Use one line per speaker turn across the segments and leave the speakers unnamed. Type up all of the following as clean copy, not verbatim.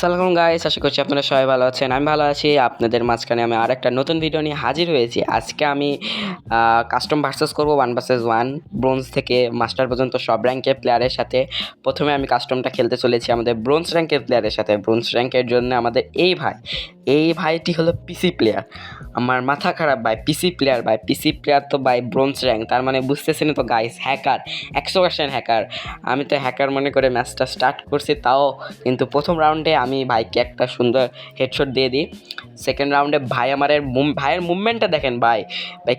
আসসালামু গাইস, আশা করছি আপনারা সবাই ভালো আছেন। আমি ভালো আছি। আপনাদের মাঝখানে আমি আরেকটা নতুন ভিডিও নিয়ে হাজির হয়েছি। আজকে আমি কাস্টম ভার্সেস করব 1 vs 1 ব্রোঞ্জ থেকে মাস্টার পর্যন্ত সব র্যাঙ্কের প্লেয়ারের সাথে। প্রথমে আমি কাস্টমটা খেলতে চলেছি আমাদের ব্রোঞ্জ র্যাঙ্কের প্লেয়ারের সাথে। ব্রোঞ্জ র্যাঙ্কের জন্য আমাদের এই ভাইটি হলো পিসি প্লেয়ার। আমার মাথা খারাপ ভাই, পিসি প্লেয়ার তো ভাই ব্রোঞ্জ র্যাঙ্ক, তার মানে বুঝতেছেন তো গাইস, হ্যাকার, 100% হ্যাকার। আমি তো হ্যাকার মনে করে ম্যাচটা স্টার্ট করছি, তাও কিন্তু প্রথম রাউন্ডে আমি ভাইকে একটা সুন্দর হেডশট দিয়ে দিই। সেকেন্ড রাউন্ডে ভাইয়ের মুভমেন্টটা দেখেন ভাই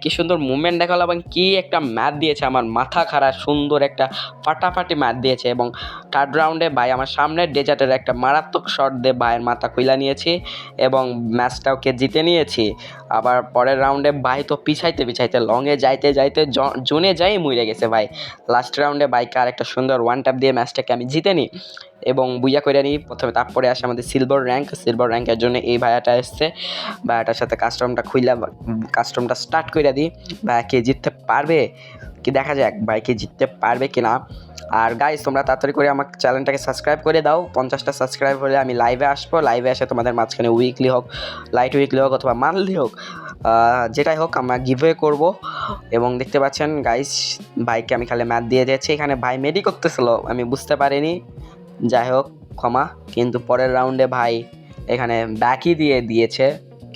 কী সুন্দর মুভমেন্ট দেখালো এবং কী একটা ম্যাচ দিয়েছে, আমার মাথা খারাপ সুন্দর একটা ফাটাফাটি ম্যাচ দিয়েছে। এবং থার্ড রাউন্ডে ভাই আমার সামনের ডেজার্টের একটা মারাত্মক শট দিয়ে ভাইয়ের মাথা খুইলা নিয়েছি এবং ম্যাচটাকে জিতে নিয়েছি। আবার পরের রাউন্ডে ভাই তো পিছাইতে লংয়ে যাইতে জোনে যাই মরে গেছে ভাই। লাস্ট রাউন্ডে বাইকে আর একটা সুন্দর ওয়ান ট্যাপ দিয়ে ম্যাচটাকে আমি জিতে নিই এবং বুইয়া করে নিই প্রথমে। তারপরে আসে আমাদের সিলভার র্যাঙ্কের জন্য এই ভাইয়াটা এসছে। ভাইয়াটার সাথে কাস্টমটা স্টার্ট করে দিই। ভাইয়া কে জিততে পারবে কি দেখা যাক, ভাই কে জিততে পারবে কি না। আর গাইস, তোমরা তাড়াতাড়ি করে আমার চ্যানেলটাকে সাবস্ক্রাইব করে দাও। 50টা সাবস্ক্রাইব হলে আমি লাইভে আসবো। লাইভে এসে তোমাদের মাঝখানে উইকলি হোক, লাইট উইকলি হোক অথবা মান্থলি হোক, যেটাই হোক আমরা গিভওয়ে করব। এবং দেখতে পাচ্ছেন গাইস, ভাইকে আমি খালি ম্যাথ দিয়ে দিয়েছি। এখানে ভাই মেডি করতেছিল, আমি বুঝতে পারিনি, যাই হোক ক্ষমা। কিন্তু পরের রাউন্ডে ভাই এখানে ব্যাকই দিয়ে দিয়েছে,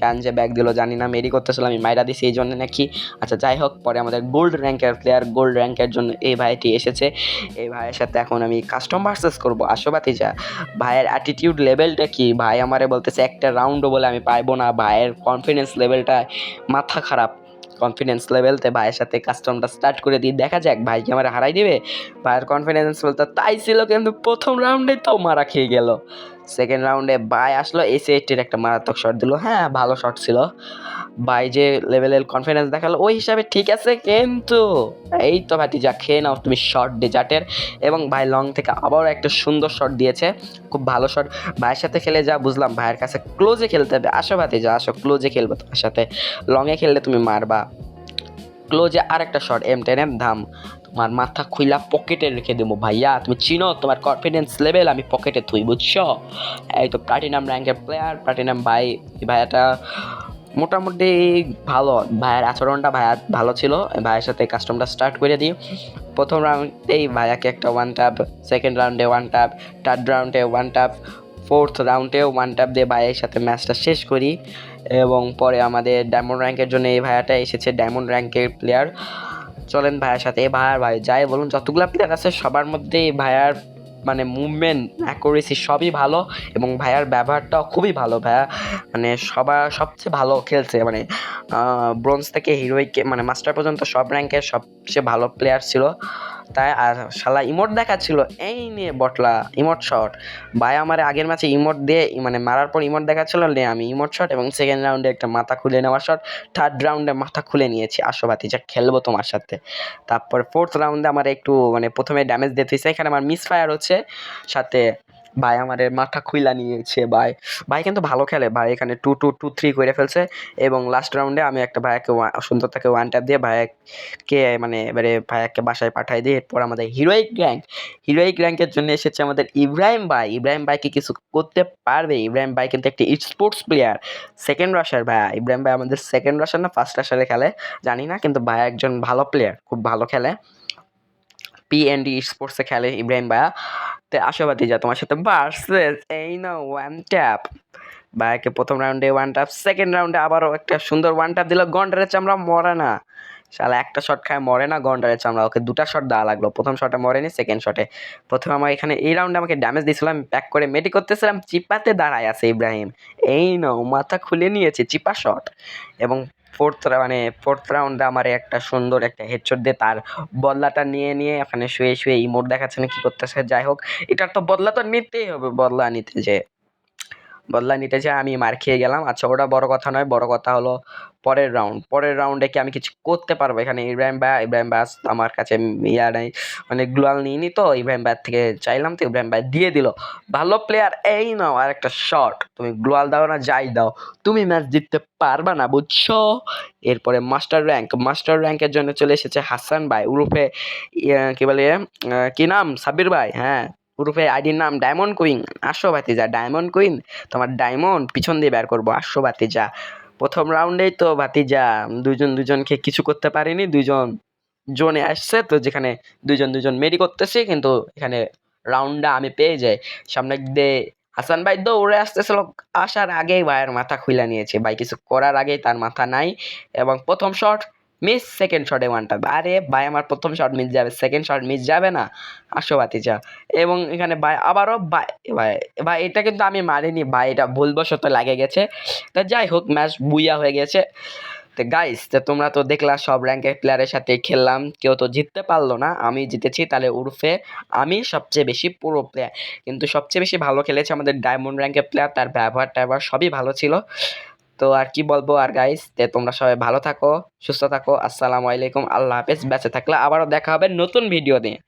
কেন যে ব্যাক দিল জানি না, মেডি করতেছিল আমি মাইরা দিছি এই জন্য নাকি। আচ্ছা যাই হোক, পরে আমাদের গোল্ড র্যাঙ্কের জন্য এই ভাইটি এসেছে। এই ভাইয়ের সাথে এখন আমি কাস্টম ভার্সেস করবো। আশোবাতি যা ভাইয়ের অ্যাটিটিউড লেভেলটা কি, ভাই আমারে বলতেছে একটা রাউন্ডও বলে আমি পাইবো না। ভাইয়ের কনফিডেন্স লেভেলটা মাথা খারাপ। কনফিডেন্স লেভেলতে ভাইয়ের সাথে কাস্টমটা স্টার্ট করে দিই, দেখা যাক ভাই কি আমার হারাই দিবে। ভাইয়ের কনফিডেন্স বলতে তাই ছিল, কিন্তু প্রথম রাউন্ডে তো মারা খেয়ে গেল। সেকেন্ড রাউন্ডে ভাই আসলো, এসি-80 একটা মারাত্মক শট দিল। হ্যাঁ, ভালো শট ছিল। ভাই যে লেভেলের কনফিডেন্স দেখালো ওই হিসাবে ঠিক আছে, কিন্তু এই তো ভাতিজা খেয়ে নাও তুমি শট ডেজার্টের। এবং ভাই লং থেকে আবারও একটা সুন্দর শট দিয়েছে, খুব ভালো শট। ভাইয়ের সাথে খেলে যা বুঝলাম ভাইয়ের কাছে ক্লোজে খেলতে হবে। আসো ভাতিজা আসো, ক্লোজে খেলবো তোমার সাথে। লংয়ে খেললে তুমি মারবা, ক্লোজে আরেকটা শট M10 ধাম, তোমার মাথা খুইলা পকেটে রেখে দেবো ভাইয়া। তুমি চিনো তোমার কনফিডেন্স লেভেল আমি পকেটে থুই, বুঝছো? এই তো প্লাটিনাম র্যাঙ্কের প্লেয়ার প্লাটিনাম ভাই। ভাইয়াটা মোটামুটি ভালো, ভাইয়ের আচরণটা ভালো ছিল। ভাইয়ের সাথে কাস্টমটা স্টার্ট করে দিই। প্রথম রাউন্ডেই ভাইয়াকে একটা ওয়ান ট্যাপ, সেকেন্ড রাউন্ডে ওয়ান ট্যাপ, থার্ড রাউন্ডে ওয়ান ট্যাপ, ফোর্থ রাউন্ডেও ওয়ান ট্যাপ দিয়ে ভাইয়ের সাথে ম্যাচটা শেষ করি। এবং পরে আমাদের ডায়মন্ড র্যাঙ্কের জন্য এই ভাইয়াটা এসেছে, ডায়মন্ড র্যাঙ্কের প্লেয়ার। চলেন ভাইয়ের সাথে, ভাই যাই বলুন যতগুলো প্লেয়ার আছে সবার মধ্যে ভাইয়ার মানে মুভমেন্ট অ্যাকুরেসি সবই ভালো এবং ভাইয়ার ব্যবহারটাও খুবই ভালো। ভাইয়া মানে সবচেয়ে ভালো খেলছে, মানে ব্রোঞ্জ থেকে হিরোইকে মানে মাস্টার পর্যন্ত সব র্যাঙ্কের সবচেয়ে ভালো প্লেয়ার ছিল তাই। আর শালা ইমোট দেখাচ্ছিল, এই নিয়ে বটলা ইমোট শট। ভাই আমার আগের ম্যাচে ইমোট দিয়ে মানে মারার পর ইমোট দেখাচ্ছিল, আমি ইমোট শট এবং সেকেন্ড রাউন্ডে একটা মাথা খুলে নেওয়ার শট, থার্ড রাউন্ডে মাথা খুলে নিয়েছি। আসো ভাতিজা খেলবো তোমার সাথে। তারপর ফোর্থ রাউন্ডে আমার একটু মানে প্রথমে ড্যামেজ দিতে হয়েছে, এখানে আমার মিস ফায়ার হচ্ছে সাথে। ভাই আমার মাথা খুইলা নিয়েছে ভাই কিন্তু ভালো খেলে ভাই, এখানে 2-2-2-3 করে ফেলছে। এবং লাস্ট রাউন্ডে আমি একটা ভাইয়াকে সুন্দরতাকে ওয়ান ট্যাপ দিয়ে ভাইয়াকে মানে এবারে ভাইয়াকে বাসায় পাঠাই দিই। এরপর আমাদের হিরোইক র্যাঙ্কের জন্য এসেছে আমাদের ইব্রাহিম ভাই কি কিছু করতে পারবে? ইব্রাহিম ভাই কিন্তু একটা স্পোর্টস প্লেয়ার, সেকেন্ড রাশার ভাইয়া। ইব্রাহিম ভাই আমাদের সেকেন্ড রাশার না ফার্স্ট রাশারে খেলে জানি না, কিন্তু ভাইয়া একজন ভালো প্লেয়ার, খুব ভালো খেলে। PND স্পোর্টসে খেলে ইব্রাহিম ভাইয়া। তো আশাবাদী যা তোমার সাথে ভার্সেস এই না ওয়ান ট্যাপ। ভাইয়াকে প্রথম রাউন্ডে ওয়ান ট্যাপ, সেকেন্ড রাউন্ডে আবারও একটা সুন্দর ওয়ান ট্যাপ দিল। গন্ডারের চামড়া মরে না, শালা একটা শট খায় মরে না গন্ডারের চামড়া। ওকে দুটা শট দেওয়া লাগলো, প্রথম শটে মরেনি, সেকেন্ড শটে। প্রথমে আমার এখানে এই রাউন্ডে আমাকে ড্যামেজ দিয়েছিলাম, প্যাক করে মেডি করতেছিলাম, চিপাতে দাঁড়ায় আছে ইব্রাহিম। এই নাও মাথা খুলে নিয়েছে, চিপা শট। এবং ফোর্থ রাউন্ডে আমার একটা সুন্দর একটা হেডশট দিয়ে তার বদলাটা নিয়ে এখানে শুয়ে ইমোট দেখাচ্ছে না কি করতেছে। যাই হোক, এটার তো বদলা তো নিতেই হবে, বদলা নিতে যে আমি মার খেয়ে গেলাম। আচ্ছা ওটা বড় কথা নয়, বড় কথা হলো পরের রাউন্ডে কি আমি কিছু করতে পারবো? এখানে ইব্রাহিম বাস আমার কাছে ইয়া নাই, মানে গ্লোয়াল নিইনি, তো ইব্রাহিম ভাই থেকে চাইলাম, তো ইব্রাহিম ভাই দিয়ে দিল। ভালো প্লেয়ার, এই নাও আর একটা শট। তুমি গ্লোয়াল দাও না যাই দাও, তুমি ম্যাচ জিততে পারবা না, বুঝছো? এরপরে মাস্টার র্যাঙ্কের জন্য চলে এসেছে হাসান ভাই উরুফে কি বলে কি নাম, সাব্বির ভাই। হ্যাঁ, গ্রুপে আইডির নাম ডায়মন্ড কুইন। আসো ভাতিজা ডায়মন্ড কুইন, তোমার ডায়মন্ড পিছন দিয়ে বের করবো, আসো ভাতিজা। প্রথম রাউন্ডেই তো ভাতিজা দুজনকে কিছু করতে পারিনি, জোনে আসছে তো, যেখানে দুজন মেরি করতেছি, কিন্তু এখানে রাউন্ডটা আমি পেয়ে যাই। সামনে দিয়ে হাসান ভাই দৌড়ে আসতেছিল, আসার আগেই ভাইয়ের মাথা খুলে নিয়েছে, ভাই কিছু করার আগেই তার মাথা নাই, এবং প্রথম শট মিস, সেকেন্ড শটে ওয়ানটা। আরে ভাই আমার প্রথম শট মিস যাবে, সেকেন্ড শট মিস যাবে না, আসো ভাতিজা। এবং এখানে ভাই আবারও ভাই ভাই এটা কিন্তু আমি মারিনি ভাই, এটা ভুলবশত লাগে গেছে। তা যাই হোক, ম্যাচ বুইয়া হয়ে গেছে। তো গাইস, তো তোমরা তো দেখলা সব র্যাঙ্কের প্লেয়ারের সাথে খেললাম, কেউ তো জিততে পারলো না, আমি জিতেছি। তাহলে উরফে আমি সবচেয়ে বেশি পুরো প্লেয়ার, কিন্তু সবচেয়ে বেশি ভালো খেলেছে আমাদের ডায়মন্ড র্যাঙ্কের প্লেয়ার, তার ব্যবহার ট্যাবহার সবই ভালো ছিল। তো আর কি বলবো আর গাইস, তো তোমরা সবাই ভালো থাকো, সুস্থ থাকো, আসসালামু আলাইকুম, আল্লাহ হাফেজ। বেঁচে থাকলে আবারও দেখা হবে নতুন ভিডিও নিয়ে।